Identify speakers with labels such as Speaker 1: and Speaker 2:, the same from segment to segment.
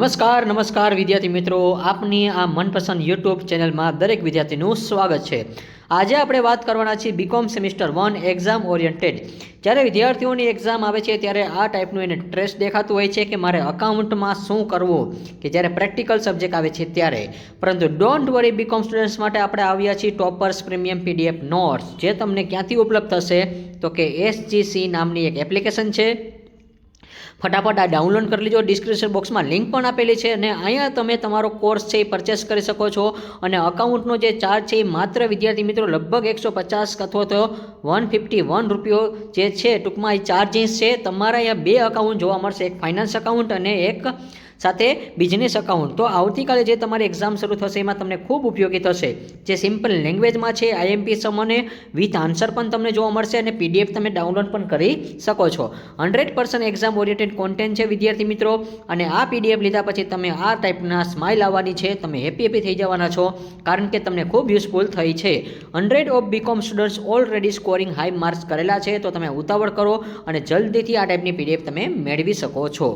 Speaker 1: નમસ્કાર વિદ્યાર્થી મિત્રો, આપની આ મનપસંદ યુટ્યુબ ચેનલમાં દરેક વિદ્યાર્થીનું સ્વાગત છે। આજે આપણે વાત કરવાના છીએ બીકોમ સેમિસ્ટર 1 એક્ઝામ ઓરિએન્ટેડ। જ્યારે વિદ્યાર્થીઓની એક્ઝામ આવે છે ત્યારે આ ટાઈપનું એને સ્ટ્રેસ દેખાતું હોય છે કે મારે અકાઉન્ટમાં શું કરવું, કે જ્યારે પ્રેક્ટિકલ સબ્જેક્ટ આવે છે ત્યારે। પરંતુ ડોન્ટ વરી, બીકોમ સ્ટુડન્ટ્સ માટે આપણે આવ્યા છીએ ટોપર્સ પ્રીમિયમ PDF નોટ્સ, જે તમને ક્યાંથી ઉપલબ્ધ થશે તો કે SGC નામની એક એપ્લિકેશન છે। ફટાફટ આ ડાઉનલોડ કરી લીજો, ડિસ્ક્રિપ્શન બોક્સમાં લિંક પણ આપેલી છે અને અહીંયા તમે તમારો કોર્સ છે એ પરચેસ કરી શકો છો। અને અકાઉન્ટનો જે ચાર્જ છે એ માત્ર વિદ્યાર્થી મિત્રો લગભગ 150 અથવા તો 151 રૂપિયો જે છે, ટૂંકમાં એ ચાર્જિસ છે। તમારા અહીંયા બે અકાઉન્ટ જોવા મળશે, એક ફાઇનાન્સ અકાઉન્ટ અને એક સાથે બિઝનેસ અકાઉન્ટ। તો આવતીકાલે જે તમારી એક્ઝામ શરૂ થશે એમાં તમને ખૂબ ઉપયોગી થશે। જે સિમ્પલ લેંગ્વેજમાં છે, IMP સમ અને વિથ આન્સર પણ તમને જોવા મળશે અને PDF તમે ડાઉનલોડ પણ કરી શકો છો। 100% એક્ઝામ ઓરિએન્ટેડ કોન્ટેન્ટ છે વિદ્યાર્થી મિત્રો, અને આ PDF લીધા પછી તમે આ ટાઈપના સ્માઇલ આવવાની છે, તમે હેપી થઈ જવાના છો, કારણ કે તમને ખૂબ યુઝફુલ થઈ છે। 100 of BCom students already scoring high marks કરેલા છે, તો તમે ઉતાવળ કરો અને જલ્દીથી આ ટાઈપની PDF તમે મેળવી શકો છો।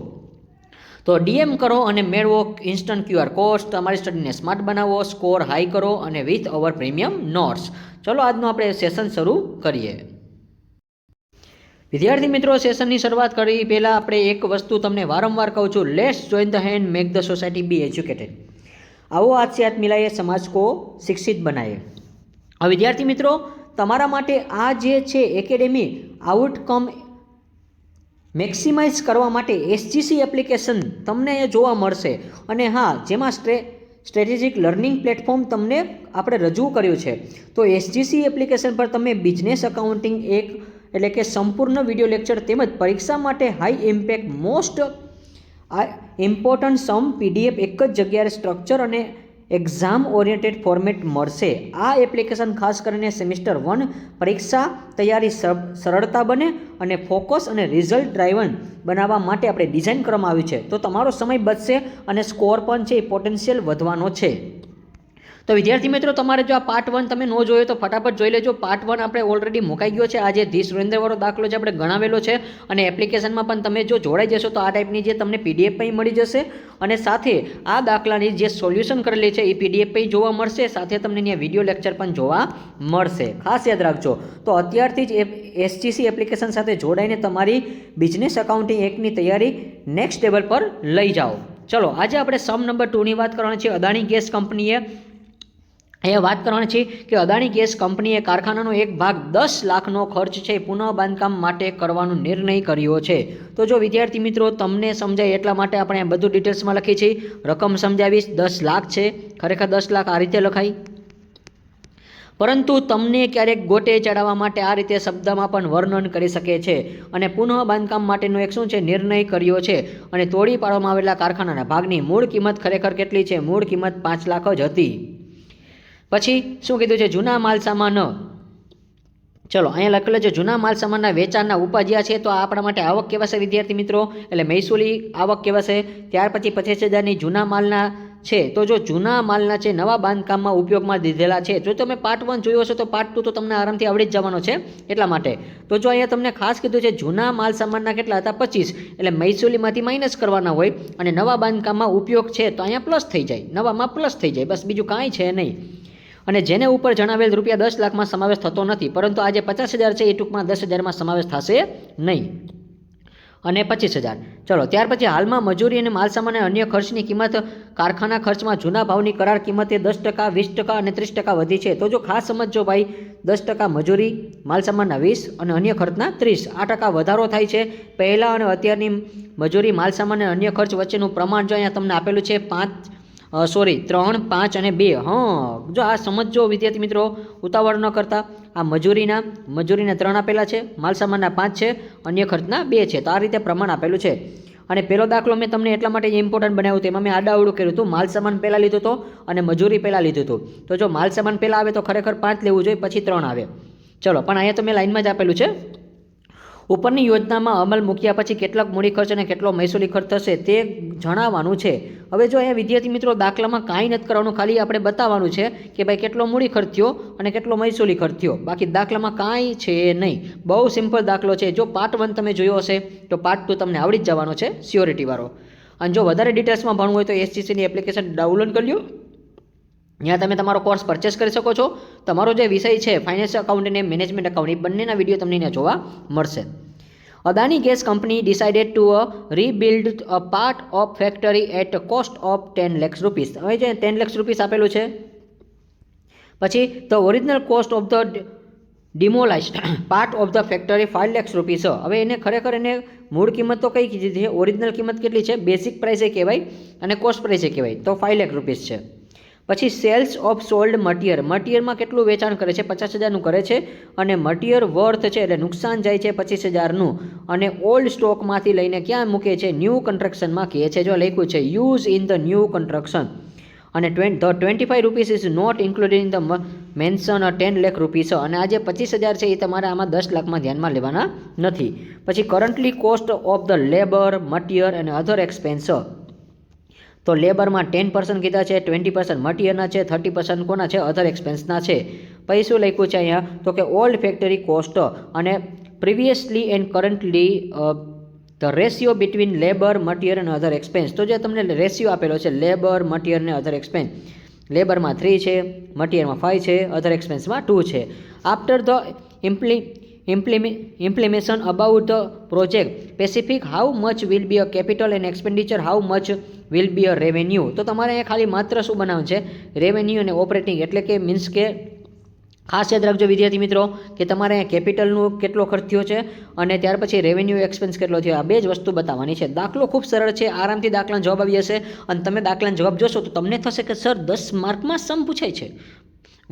Speaker 1: તો DM કરો અને મેળવો ઇન્સ્ટન્ટ QR કોડ, તમારી સ્ટડીને સ્માર્ટ બનાવો, સ્કોર હાઈ કરો અને વિથ અવર પ્રીમિયમ નોટ્સ। ચલો આજનું આપણે સેશન શરૂ કરીએ। વિદ્યાર્થી મિત્રો, સેશનની શરૂઆત કરી પહેલાં આપણે એક વસ્તુ તમને વારંવાર કહું છું, let's join the hand, make the society be educated. આવો હાથ से हाथ मिलाइए, समाज को शिक्षित बनाए। હવે વિદ્યાર્થી મિત્રો, તમારા માટે આ જે છે એકેડેમી આઉટકમ મેક્સિમાઇઝ કરવા માટે SGC એપ્લિકેશન તમને અહીંયા જોવા મળશે। અને હા, જેમાં સ્ટ્રેટેજિક લર્નિંગ પ્લેટફોર્મ તમને આપણે રજૂ કર્યું છે। તો SGC એપ્લિકેશન પર તમે બિઝનેસ અકાઉન્ટિંગ એટલે કે સંપૂર્ણ વિડીયો લેક્ચર તેમજ પરીક્ષા માટે હાઈ ઇમ્પેક્ટ મોસ્ટ ઇમ્પોર્ટન્ટ સમ PDF એક જ જગ્યાએ સ્ટ્રક્ચર અને એક્ઝામ ઓરિએન્ટેડ ફોર્મેટ મળશે। આ એપ્લિકેશન ખાસ કરીને સેમિસ્ટર 1 પરીક્ષા તૈયારી સરળતા બને અને ફોકસ અને રિઝલ્ટ ડ્રાઇવન બનાવવા માટે આપણે ડિઝાઇન કરવામાં આવ્યું છે। તો તમારો સમય બચશે અને સ્કોર પણ છે એ પોટેન્શિયલ વધવાનો છે। તો વિદ્યાર્થી મિત્રો, તમારે જો આ પાર્ટ 1 તમે ન જોયો તો ફટાફટ જોઈ લેજો। પાર્ટ 1 આપણે ઓલરેડી મુકાઈ ગયો છે। આજે ધી સુરેન્દ્રવાળો દાખલો છે આપણે ગણાવેલો છે, અને એપ્લિકેશનમાં પણ તમે જો જોડાઈ જશો તો આ ટાઈપની જે તમને PDF પણ મળી જશે, અને સાથે આ દાખલાની જે સોલ્યુશન કરેલી છે એ PDF પણ જોવા મળશે, સાથે તમને અહીંયા વિડીયો લેક્ચર પણ જોવા મળશે। ખાસ યાદ રાખજો। તો અત્યારથી જ SGC એપ્લિકેશન સાથે જોડાઈને તમારી બિઝનેસ અકાઉન્ટિંગ 1ની તૈયારી નેક્સ્ટ લેવલ પર લઈ જાઓ। ચલો, આજે આપણે સમ નંબર 2ની વાત કરવાની છે। અદાણી ગેસ કંપનીએ અહીંયા વાત કરવાની છે કે અદાણી ગેસ કંપનીએ કારખાનાનો એક ભાગ 10 લાખનો ખર્ચ છે પુનઃ બાંધકામ માટે કરવાનો નિર્ણય કર્યો છે। તો જો વિદ્યાર્થી મિત્રો તમને સમજાય એટલા માટે આપણે આ બધું ડિટેલ્સમાં લખી છે, રકમ સમજાવીશ। 10 લાખ છે, ખરેખર 10 લાખ આ રીતે લખાય, પરંતુ તમને ક્યારેક ગોટે ચડાવવા માટે આ રીતે શબ્દમાં પણ વર્ણન કરી શકે છે। અને પુનઃ બાંધકામ માટેનો એક શું છે નિર્ણય કર્યો છે, અને તોડી પાડવામાં આવેલા કારખાનાના ભાગની મૂળ કિંમત ખરેખર કેટલી છે? મૂળ કિંમત 5 લાખ જ હતી। પછી શું કીધું છે? જૂના માલ સામાન, ચલો અહીંયા લખેલું છે જૂના માલ સામાનના વેચાણના ઉપાજ્યા છે, તો આ આપણા માટે આવક કહેવાશે વિદ્યાર્થી મિત્રો, એટલે મહેસૂલી આવક કહેવાશે। ત્યાર પછી 25,000ની જૂના માલના છે, તો જો જૂના માલના છે નવા બાંધકામમાં ઉપયોગમાં દીધેલા છે। જો તમે પાર્ટ 1 જોયો હશે તો પાર્ટ 2 તો તમને આરામથી આવડી જ જવાનો છે, એટલા માટે તો જો અહીંયા તમને ખાસ કીધું છે જૂના માલ સામાનના કેટલા હતા? 25, એટલે મહેસૂલીમાંથી માઇનસ કરવાના હોય, અને નવા બાંધકામમાં ઉપયોગ છે તો અહીંયા પ્લસ થઈ જાય, નવામાં પ્લસ થઈ જાય, બસ બીજું કાંઈ છે નહીં। અને જેને ઉપર જણાવેલ રૂપિયા 10 લાખમાં સમાવેશ થતો નથી, પરંતુ આ જે 50,000 છે એ ટૂંકમાં 10,000માં સમાવેશ થશે નહીં, અને 25,000। ચલો, ત્યાર પછી હાલમાં મજૂરી અને માલસામાન અને અન્ય ખર્ચની કિંમત કારખાના ખર્ચમાં જૂના ભાવની કરાર કિંમતે 10%, 20% અને 30% વધી છે। તો જો ખાસ સમજો ભાઈ, 10% મજૂરી, માલસામાનના 20 અને અન્ય ખર્ચના 30, 8% વધારો થાય છે। પહેલાં અને અત્યારની મજૂરી, માલસામાન અને અન્ય ખર્ચ વચ્ચેનું પ્રમાણ જો અહીંયા તમને આપેલું છે 3, 5 અને 2। હા, જો આ સમજો વિદ્યાર્થી મિત્રો, ઉતાવળ ન કરતા। આ મજૂરીના 3 આપેલા છે, માલસામાનના 5 છે, અન્ય ખર્ચના 2 છે, તો આ રીતે પ્રમાણ આપેલું છે। અને પહેલો દાખલો મેં તમને એટલા માટે ઇમ્પોર્ટન્ટ બનાવ્યું હતું, એમાં મેં આડાવડું કર્યું હતું, માલસામાન પહેલાં લીધું હતો અને મજૂરી પહેલાં લીધું હતું। તો જો માલસામાન પહેલાં આવે તો ખરેખર 5 લેવું જોઈએ, પછી 3 આવે। ચલો, પણ અહીંયા તો મેં લાઇનમાં જ આપેલું છે। ઉપરની યોજનામાં અમલ મૂક્યા પછી કેટલાક મૂડી ખર્ચ અને કેટલો મહેસૂલી ખર્ચ થશે તે જણાવવાનું છે। હવે જો અહીંયા વિદ્યાર્થી મિત્રો દાખલામાં કાંઈ નથી કરવાનું, ખાલી આપણે બતાવવાનું છે કે ભાઈ કેટલો મૂડી ખર્ચ થયો અને કેટલો મહેસૂલી ખર્ચ થયો, બાકી દાખલામાં કાંઈ છે નહીં। બહુ સિમ્પલ દાખલો છે। જો પાર્ટ 1 તમે જોયો હશે તો પાર્ટ 2 તમને આવડી જ જવાનો છે, સ્યોરિટીવાળો। અને જો વધારે ડિટેલ્સમાં ભણવું હોય તો એસજીસીની એપ્લિકેશન ડાઉનલોડ કરી લો. ત્યાં તમે તમારો કોર્સ પરચેસ કરી શકો છો. તમારો જે વિષય છે ફાઇનાન્સ એકાઉન્ટ અને મેનેજમેન્ટ એકાઉન્ટ એ બંનેના વિડીયો તમને ત્યાં જોવા મળશે. Adani gas company decided to rebuild a part of factory at cost of 10 lakh rupees. હવે જે 10 લાખ રૂપીસ આપેલું છે. પછી the original cost of the demolished part of the factory 5 lakh rupees. હવે એને ખરેખર એને મૂળ કિંમત તો કઈ કીધી છે, ઓરિજિનલ કિંમત કેટલી છે, બેસિક પ્રાઇસે કહેવાય અને કોસ્ટ પ્રાઇસે કહેવાય, તો 5 લાખ રૂપીસ છે. પછી સેલ્સ ઓફ સોલ્ડ મટીરિયર, મટીરિયરમાં કેટલું વેચાણ કરે છે, 50,000નું કરે છે અને મટીરિયર વર્થ છે એટલે નુકસાન જાય છે 25,000નું અને ઓલ્ડ સ્ટોકમાંથી લઈને ક્યાં મૂકે છે, ન્યૂ કન્સ્ટ્રક્શનમાં કહે છે. જો લખ્યું છે use in the new construction અને the 25 rupees is not included in the mention 10 lakh rupees. અને આ જે 25,000 છે એ તમારે આમાં 10 લાખમાં ધ્યાનમાં લેવાના નથી. પછી currently cost of the labour material અને અધર એક્સપેન્સ, તો લેબરમાં 10% કીધા છે, 20% મટીરિયરના છે, 30% કોના છે, અધર એક્સપેન્સના છે. પછી શું લખ્યું છે અહીંયા, તો કે ઓલ્ડ ફેક્ટરી કોસ્ટ અને previously and currently the ratio between labour material અને અધર એક્સપેન્સ. તો જે તમને રેશિયો આપેલો છે લેબર મટીરિયર અને અધર એક્સપેન્સ, લેબરમાં 3 છે, મટીરિયરમાં 5 છે, અધર એક્સપેન્સમાં 2 છે. After the implementation about the project specific how much will be a capital and expenditure, how much will be a revenue. તો તમારે અહીંયા ખાલી માત્ર શું બનાવવાનું છે, રેવન્યુ અને ઓપરેટિંગ, એટલે કે મીન્સ કે ખાસ યાદ રાખજો વિદ્યાર્થી મિત્રો કે તમારે અહીંયા કેપિટલનું કેટલો ખર્ચ થયો છે અને ત્યાર પછી રેવન્યુ એક્સપેન્સ કેટલો થયો, આ બે જ વસ્તુ બતાવવાની છે. દાખલો ખૂબ સરળ છે, આરામથી દાખલાનો જવાબ આવી જશે અને તમે દાખલાનો જવાબ જોશો તો તમને થશે કે સર 10 માર્કમાં સમ પૂછાય છે.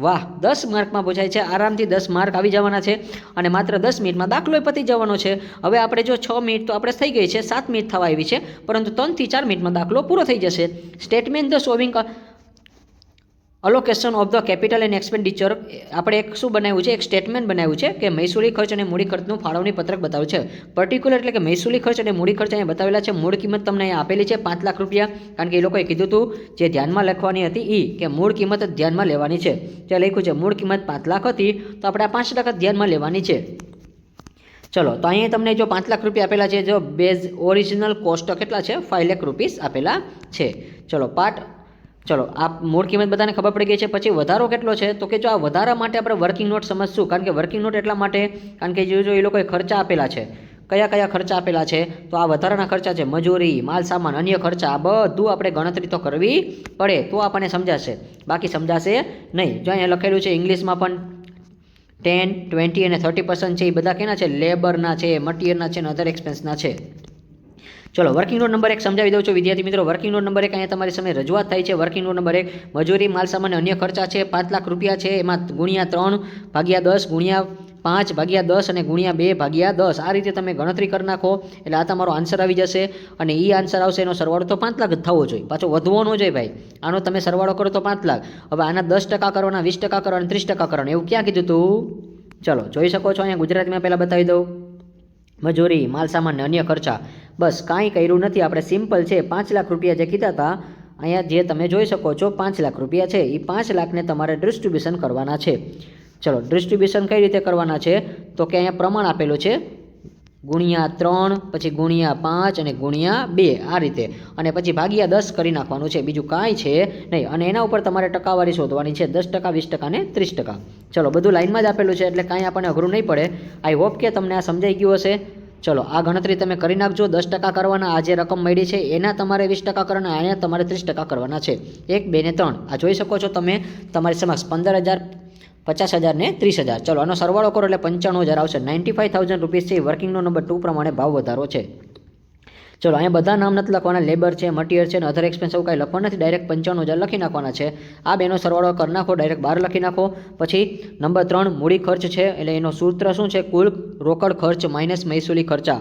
Speaker 1: વાહ, 10 માર્કમાં પૂછાય છે, આરામથી 10 માર્ક આવી જવાના છે અને માત્ર 10 મિનિટમાં દાખલો પતી જવાનો છે. હવે આપણે જો 6 મિનિટ તો આપણે થઈ ગઈ છે, 7 મિનિટ થવા આવી છે, પરંતુ 3 થી 4 મિનિટમાં દાખલો પૂરો થઈ જશે. Statement the showing allocation of the capital and expenditure, આપણે એક શું બનાવ્યું છે, એક સ્ટેટમેન્ટ બનાવ્યું છે કે મહેસૂલી ખર્ચ અને મૂડી ખર્ચનું ફાળવણી પત્રક બતાવ્યું છે. પર્ટિક્યુલર એટલે કે મહેસૂલી ખર્ચ અને મૂડી ખર્ચ અહીંયા બતાવેલા છે. મૂળ કિંમત તમને અહીંયા આપેલી છે 5 લાખ રૂપિયા, કારણ કે એ લોકોએ કીધું હતું જે ધ્યાનમાં લખવાની હતી એ કે મૂળ કિંમત જ ધ્યાનમાં લેવાની છે. ત્યાં લખ્યું છે મૂળ કિંમત 5 લાખ હતી તો આપણે આ 5 લાખ જ ધ્યાનમાં લેવાની છે. ચલો, તો અહીંયા તમને જો 5 લાખ રૂપિયા આપેલા છે, જો બેઝ ઓરિજિનલ કોસ્ટ કેટલા છે, 5 લાખ રૂપીસ આપેલા છે. ચલો આ મૂળ કિંમત બધાને ખબર પડી ગઈ છે. પછી વધારો કેટલો છે, તો કે જો આ વધારા માટે આપણે વર્કિંગ નોટ સમજશું, કારણ કે વર્કિંગ નોટ એટલા માટે કારણ કે જો એ લોકોએ ખર્ચા આપેલા છે, કયા ખર્ચા આપેલા છે, તો આ વધારાના ખર્ચા છે, મજૂરી, માલ સામાન, અન્ય ખર્ચા, આ બધું આપણે ગણતરી તો કરવી પડે તો આપણને સમજાશે, બાકી સમજાશે નહીં. જો અહીંયા લખેલું છે ઇંગ્લિશમાં પણ 10, 20 અને 30% છે, એ બધા કેના છે, લેબરના છે, મટીરિયરના છે અને અધર એક્સપેન્સના છે. ચલો વર્કિંગ નોટ નંબર 1 સમજાવી દઉં છું વિદ્યાર્થી મિત્રો. વર્કિંગ નોટ નંબર 1 અહીંયા તમારી સામે રજૂઆત થાય છે. વર્કિંગ નોટ નંબર 1 મજૂરી, માલ સામાન અન્ય ખર્ચા છે, 5 લાખ રૂપિયા છે, એમાં ગુણ્યા 3 ભાગ્યા 10 ગુણ્યા 5 ભાગ્યા 10 અને ગુણ્યા 2 ભાગ્યા 10, આ રીતે તમે ગણતરી કરી નાખો એટલે આ તમારો આન્સર આવી જશે. અને એ આન્સર આવશે, એનો સરવાળો તો 5 લાખ જ થવો જોઈએ, પાછો વધવો ન જોઈએ ભાઈ. આનો તમે સરવાળો કરો તો 5 લાખ. હવે આના 10% કરવાના, 20% કરવાના, 30% કરવાના, એવું ક્યાં કીધું તું? ચલો જોઈ શકો છો અહીંયા ગુજરાતીમાં પહેલાં બતાવી દઉં. મજૂરી, માલ સામાન ને અન્ય ખર્ચા, બસ કાંઈ કર્યું નથી આપણે, સિમ્પલ છે. 5 લાખ રૂપિયા જે કીધા હતા અહીંયા જે તમે જોઈ શકો છો 5 લાખ રૂપિયા છે, એ 5 લાખને તમારે ડિસ્ટ્રીબ્યુશન કરવાના છે. ચલો ડિસ્ટ્રીબ્યુશન કઈ રીતે કરવાના છે, તો કે અહીંયા પ્રમાણ આપેલું છે ગુણ્યા 3 પછી ગુણ્યા 5 અને ગુણ્યા 2, આ રીતે, અને પછી ભાગ્યા 10 કરી નાખવાનું છે, બીજું કાંઈ છે નહીં. અને એના ઉપર તમારે ટકાવારી શોધવાની છે, 10%, 20% અને 30%. ચલો બધું લાઇનમાં જ આપેલું છે એટલે કાંઈ આપણને અઘરું નહીં પડે. આઈ હોપ કે તમને આ સમજાઈ ગયું હશે. ચલો આ ગણતરી તમે કરી નાખજો. 10% કરવાના, આ જે રકમ મળી છે એના તમારે 20% કરવાના, અહીંયા તમારે 30% કરવાના છે. 1, 2 ને 3 આ જોઈ શકો છો તમે તમારી સમક્ષ 15,000, 50,000 ને 30,000. ચલો આનો સરવાળો કરો એટલે 95,000 આવશે. 95,000 રૂપીસ છે. વર્કિંગનો નંબર 2 પ્રમાણે ભાવ વધારો છે. ચલો અહીંયા બધા નામ નથી લખવાના, લેબર છે, મટીરિયલ છે અને અધર એક્સપેન્સ એવું કાંઈ લખવાનું નથી, ડાયરેક્ટ 95,000 લખી નાખવાના છે. આ બેનો સરવાળો કરી નાખો, ડાયરેક્ટ 12 લખી નાખો. પછી નંબર 3 મૂડી ખર્ચ છે, એટલે એનો સૂત્ર શું છે, કુલ રોકડ ખર્ચ માઇનસ મહેસૂલી ખર્ચા.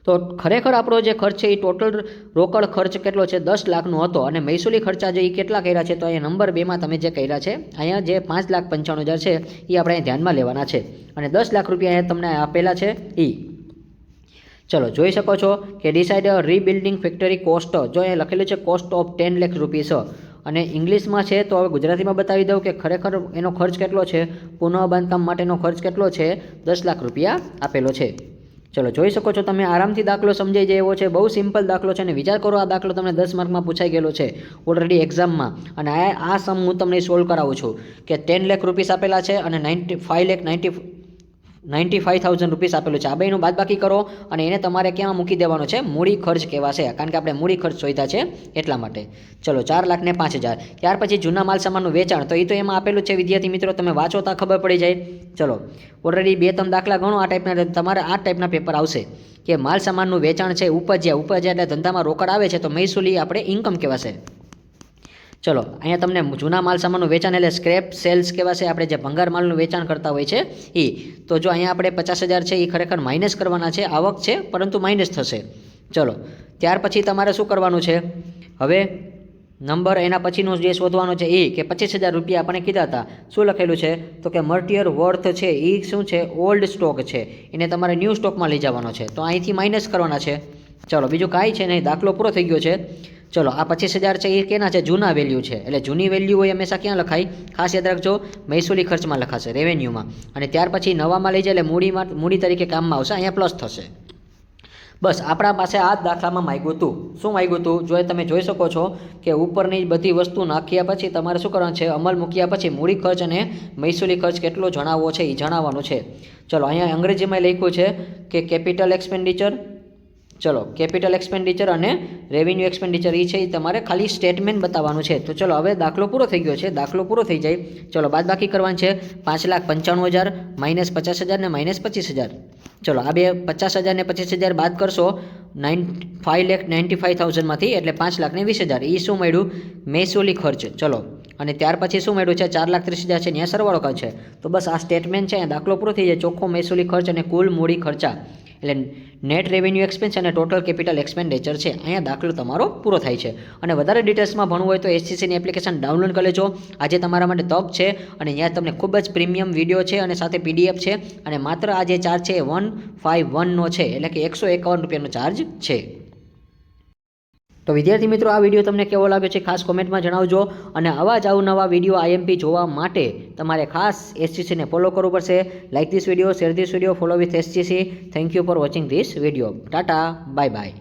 Speaker 1: તો ખરેખર આપણો જે ખર્ચ છે એ ટોટલ રોકડ ખર્ચ કેટલો છે, 10 લાખનો હતો અને મહેસૂલી ખર્ચા જે એ કેટલા કર્યા છે, તો અહીંયા નંબર 2માં તમે જે કર્યા છે અહીંયા જે 5,95,000 છે એ આપણે અહીં ધ્યાનમાં લેવાના છે. અને 10 લાખ રૂપિયા અહીંયા તમને આપેલા છે એ. ચલો જોઈ શકો છો કે ડિસાઇડ રીબિલ્ડિંગ ફેક્ટરી કોસ્ટ, જો અહીંયા લખેલું છે કોસ્ટ ઓફ 10 લાખ રૂપીસ, અને ઇંગ્લિશમાં છે તો હવે ગુજરાતીમાં બતાવી દઉં કે ખરેખર એનો ખર્ચ કેટલો છે, પુનઃ બાંધકામ માટેનો ખર્ચ કેટલો છે, 10 લાખ રૂપિયા આપેલો છે. ચલો જોઈ શકો છો તમે આરામથી દાખલો સમજાઈ જાય એવો છે, બહુ સિમ્પલ દાખલો છે અને વિચાર કરો આ દાખલો તમને 10 માર્કમાં પૂછાઈ ગયેલો છે ઓલરેડી એક્ઝામમાં, અને આ સમ હું તમને સોલ્વ કરાવું છું કે 10 લાખ રૂપીસ આપેલા છે અને 95,000 રૂપીસ આપેલું છે. આ બેનું બાદબાકી કરો અને એને તમારે ક્યાં મૂકી દેવાનો છે, મૂડી ખર્ચ કહેવાશે, કારણ કે આપણે મૂડી ખર્ચ શોધ્યા છે એટલા માટે. ચલો 4 લાખ ને 5,000. ત્યાર પછી જૂના માલ સામાનનું વેચાણ, તો એ તો એમાં આપેલું છે વિદ્યાર્થી મિત્રો, તમે વાંચો તો ખબર પડી જાય. ચલો ઓલરેડી 2-3 દાખલા ગણો આ ટાઈપના, તમારે આ ટાઈપના પેપર આવશે કે માલ સામાનનું વેચાણ છે, ઉપજ્યા એટલે ધંધામાં રોકડ આવે છે તો મહેસૂલી આપણે ઇન્કમ કહેવાશે. ચલો અહીંયા તમને જૂના માલ સામાનનું વેચાણ એટલે સ્ક્રેપ સેલ્સ કહેવાશે, આપણે જે ભંગાર માલનું વેચાણ કરતા હોય છે એ. તો જો અહીંયા આપણે 50,000 છે એ ખરેખર માઇનસ કરવાના છે, આવક છે પરંતુ માઇનસ થશે. ચલો ત્યાર પછી તમારે શું કરવાનું છે, હવે નંબર એના પછીનું જે શોધવાનું છે એ કે 25,000 રૂપિયા આપણે કીધા હતા, શું લખેલું છે તો કે મટીરિયલ વર્થ છે એ શું છે, ઓલ્ડ સ્ટોક છે, એને તમારે ન્યૂ સ્ટોકમાં લઈ જવાનો છે, તો અહીંથી માઇનસ કરવાના છે. ચલો બીજું કાંઈ છે નહીં, દાખલો પૂરો થઈ ગયો છે. ચલો આ 25,000 છે એ કેના છે, જૂના વેલ્યુ છે, એટલે જૂની વેલ્યુ હોય હંમેશા ક્યાં લખાય, ખાસ યાદ રાખજો મહેસૂલી ખર્ચમાં લખાશે, રેવન્યુમાં. અને ત્યાર પછી નવામાં લઈ જાય એટલે મૂડી તરીકે કામમાં આવશે, અહીંયા પ્લસ થશે. બસ આપણા પાસે આ જ દાખલામાં માંગ્યું હતું. શું માંગ્યું હતું, જો તમે જોઈ શકો છો કે ઉપરની બધી વસ્તુ નાખ્યા પછી તમારે શું કરવાનું છે, અમલ મૂક્યા પછી મૂડી ખર્ચ અને મહેસૂલી ખર્ચ કેટલો જણાવવો છે એ જણાવવાનું છે. ચલો અહીંયા અંગ્રેજીમાં લખ્યું છે કે કેપિટલ એક્સપેન્ડિચર, ચલો કેપિટલ એક્સપેન્ડિચર અને રેવન્યુ એક્સપેન્ડિચર એ છે એ તમારે ખાલી સ્ટેટમેન્ટ બતાવવાનું છે. તો ચલો હવે દાખલો પૂરો થઈ ગયો છે, દાખલો પૂરો થઈ જાય. ચલો બાદબાકી કરવાની છે, 5,95,000 માઇનસ 50,000 ને માઇનસ 25,000. ચલો આ બે 50,000 ને 25,000 બાદ કરશો 5,95,000માંથી એટલે 5,20,000. એ શું મળ્યું, મહેસૂલી ખર્ચ. ચલો અને ત્યાર પછી શું મળ્યું છે, 4,30,000 છે, ત્યાં સરવાળો કરે છે. તો બસ આ સ્ટેટમેન્ટ છે, દાખલો પૂરો થઈ જાય. ચોખ્ખો મહેસૂલી ખર્ચ અને કુલ મૂડી ખર્ચા એટલે નેટ રેવન્યુ એક્સપેન્સ અને ટોટલ કેપિટલ એક્સપેન્ડિચર છે. અહીંયા દાખલો તમારો પૂરો થાય છે. અને વધારે ડિટેલ્સમાં ભણવું હોય તો એસજીસીની એપ્લિકેશન ડાઉનલોડ કરી લેજો. આજે તમારા માટે તક છે અને અહીંયા તમને ખૂબ જ પ્રીમિયમ વિડીયો છે અને સાથે PDF છે, અને માત્ર આ જે ચાર્જ છે એ 151નો છે, એટલે કે 151 રૂપિયાનો ચાર્જ છે. તો વિદ્યાર્થી મિત્રો આ વિડીયો તમને કેવો લાગ્યો છે ખાસ કોમેન્ટમાં જણાવજો, અને આવા જ અવનવા વિડીયો IMP જોવા માટે તમારે ખાસ SGCને ફોલો કરવું પડશે. Like this video, share this video, follow with SGC. Thank you for watching this video. Tata, bye bye.